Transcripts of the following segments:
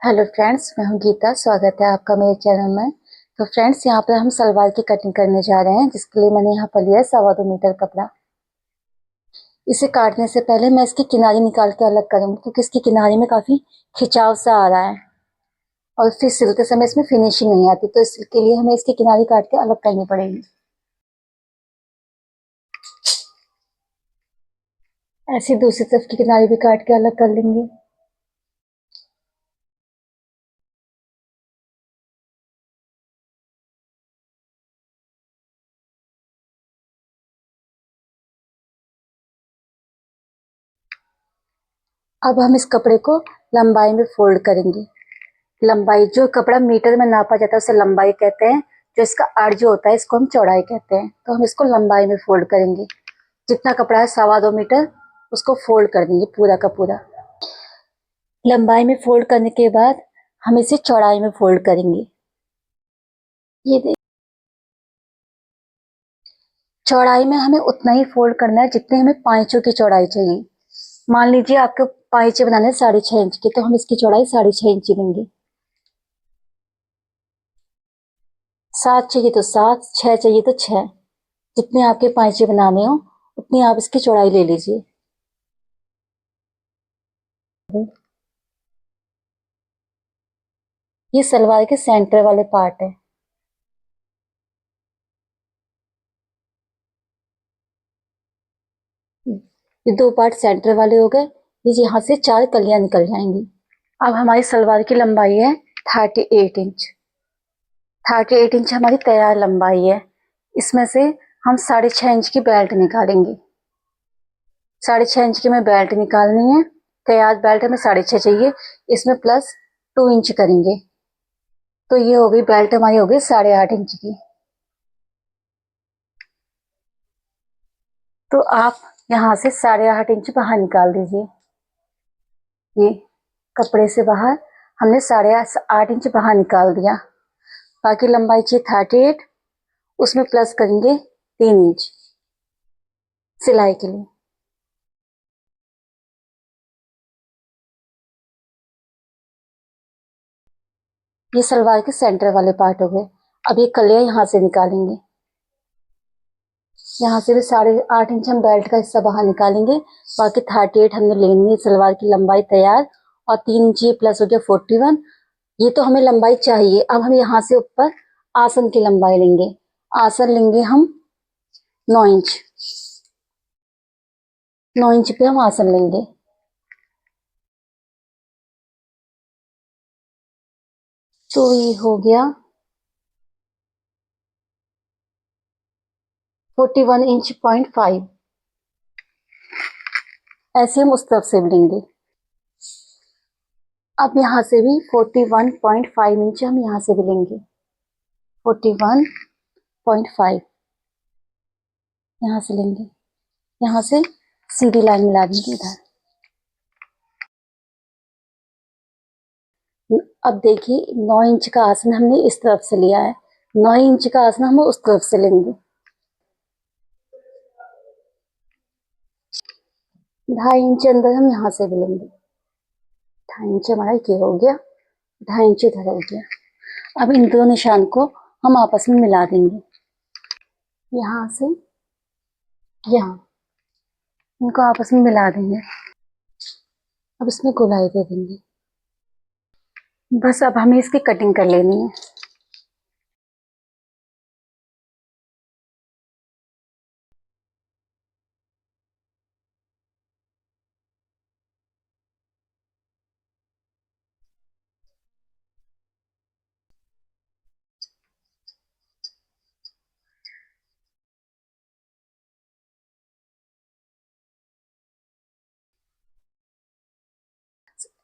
Hello friends, मैं हूं गीता। स्वागत है आपका मेरे चैनल में। तो फ्रेंड्स, यहाँ पर हम सलवार की कटिंग करने जा रहे हैं, जिसके लिए मैंने यहाँ पर लिया है 2.25 मीटर कपड़ा। इसे काटने से पहले मैं इसकी किनारी निकाल के अलग करूँगी, क्योंकि इसकी किनारी में काफ़ी खिंचाव सा आ रहा है और फिर सिलते समय इसमें फिनिशिंग नहीं आती, तो इसके लिए हमें इसकी किनारी काट के अलग करनी पड़ेगी। ऐसे दूसरी तरफ की किनारी भी काट के अलग कर लेंगे। अब हम इस कपड़े को लंबाई में फोल्ड करेंगे। लंबाई, जो कपड़ा मीटर में नापा जाता है उसे लंबाई कहते हैं। जो इसका आड़ जो होता है इसको हम चौड़ाई कहते हैं। तो हम इसको लंबाई में फोल्ड करेंगे। जितना कपड़ा है 2.25 मीटर, उसको फोल्ड कर देंगे पूरा का पूरा। लंबाई में फोल्ड करने के बाद हम इसे चौड़ाई में फोल्ड करेंगे। ये देख, चौड़ाई में हमें उतना ही फोल्ड करना है जितने हमें पाइचों की चौड़ाई चाहिए। मान लीजिए आपको पाइचे बनाने 6.5 इंच के, तो हम इसकी चौड़ाई 6.5 इंच लेंगे। 7 चाहिए तो 7, 6 चाहिए तो 6। जितने आपके पाइचे बनाने हो उतनी आप इसकी चौड़ाई ले लीजिए। ये सलवार के सेंटर वाले पार्ट है। ये 2 पार्ट सेंटर वाले हो गए। ये यहाँ से 4 कलियां निकल जाएंगी। अब हमारी सलवार की लंबाई है 38 इंच। 38 इंच हमारी तैयार लंबाई है। इसमें से हम 6.5 इंच की बेल्ट निकालेंगे। 6.5 इंच की हमें बेल्ट निकालनी है। तैयार बेल्ट हमें 6.5 चाहिए, इसमें प्लस 2 इंच करेंगे, तो ये हो गई बेल्ट हमारी, हो गई 8.5 इंच की। तो आप यहाँ से 8.5 इंच बाहर निकाल दीजिए। ये कपड़े से बाहर हमने 8.5 इंच बाहर निकाल दिया। बाकी लंबाई चाहिए 38, उसमें प्लस करेंगे 3 इंच सिलाई के लिए। ये सलवार के सेंटर वाले पार्ट हो गए। अब ये कलियां यहाँ से निकालेंगे। यहाँ से भी 8.5 इंच हम बेल्ट का हिस्सा बाहर निकालेंगे। बाकी 38 हमने लेनी है। सलवार की लंबाई तैयार, और 3 इंच ये प्लस हो गया 41। ये तो हमें लंबाई चाहिए। अब हम यहाँ से ऊपर आसन की लंबाई लेंगे। आसन लेंगे हम 9 इंच। 9 इंच पे हम आसन लेंगे। तो ये हो गया 41.5 इंच। ऐसे हम उस तरफ से भी लेंगे। अब यहाँ से भी 41.5 इंच हम यहाँ से भी लेंगे। 41.5 यहाँ से लेंगे। यहाँ से सीधी लाइन मिला देंगे इधर। अब देखिए, 9 इंच का आसन हमने इस तरफ से लिया है, 9 इंच का आसन हम उस तरफ से लेंगे। 2.5 इंच अंदर हम यहाँ से भी लेंगे। 2.5 इंच हमारा ये हो गया, 2.5 इंच इधर हो गया। अब इन दो निशान को हम आपस में मिला देंगे। यहाँ से यहाँ इनको आपस में मिला देंगे। अब इसमें गोलाई दे देंगे। बस अब हमें इसकी कटिंग कर लेनी है।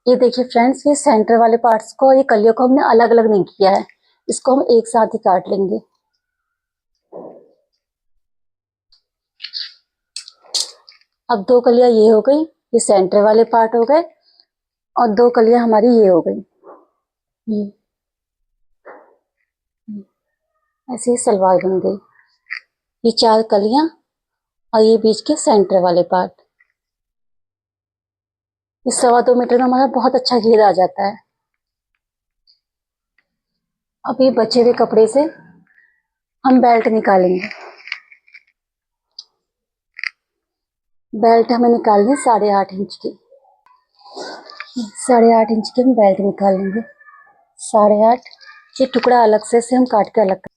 ये देखिए फ्रेंड्स, ये सेंटर वाले पार्ट्स को और ये कलियों को हमने अलग अलग नहीं किया है। इसको हम एक साथ ही काट लेंगे। अब 2 कलियां ये हो गई, ये सेंटर वाले पार्ट हो गए, और 2 कलियां हमारी ये हो गई। ऐसे ही सलवार बन गई। ये 4 कलियां और ये बीच के सेंटर वाले पार्ट। इस 2.25 मीटर में हमारा बहुत अच्छा घेर आ जाता है। अब ये बचे हुए कपड़े से हम बेल्ट निकालेंगे। बेल्ट हमें निकालनी है 8.5 इंच की। 8.5 इंच की हम बेल्ट निकाल लेंगे। 8.5, ये टुकड़ा अलग से हम काट के अलग।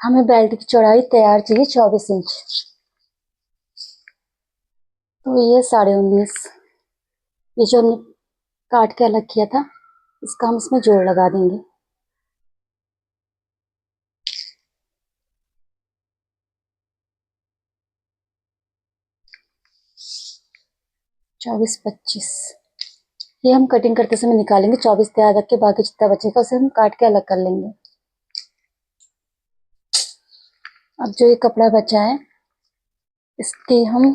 हमें बेल्ट की चौड़ाई तैयार चाहिए 24 इंच, तो ये 19.5। ये जो हमने काट के अलग किया था इसका हम इसमें जोड़ लगा देंगे। चौबीस 25 ये हम कटिंग करते समय निकालेंगे। 24 तैयार रख के बाकी जितना बचेगा उसे हम काट के अलग कर लेंगे। अब जो ये कपड़ा बचा है इसके हम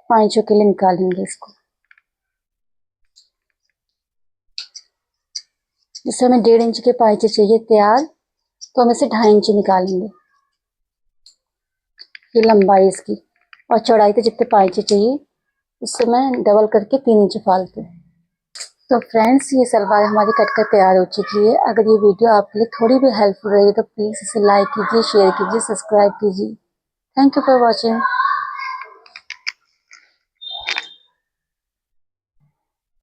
पाइचों के लिए निकालेंगे इसको। जिससे हमें 1.5 इंच के पाइचे चाहिए तैयार, तो हम इसे 2.5 इंच निकालेंगे। ये लंबाई इसकी, और चौड़ाई पे जितने पाइचे चाहिए उससे मैं डबल करके 3 इंच फालतू। तो फ्रेंड्स, ये सलवार हमारी कटकर तैयार हो चुकी है। अगर ये वीडियो आपके लिए थोड़ी भी हेल्पफुल रही तो प्लीज़ इसे लाइक कीजिए, शेयर कीजिए, सब्सक्राइब कीजिए। Thank you for watching.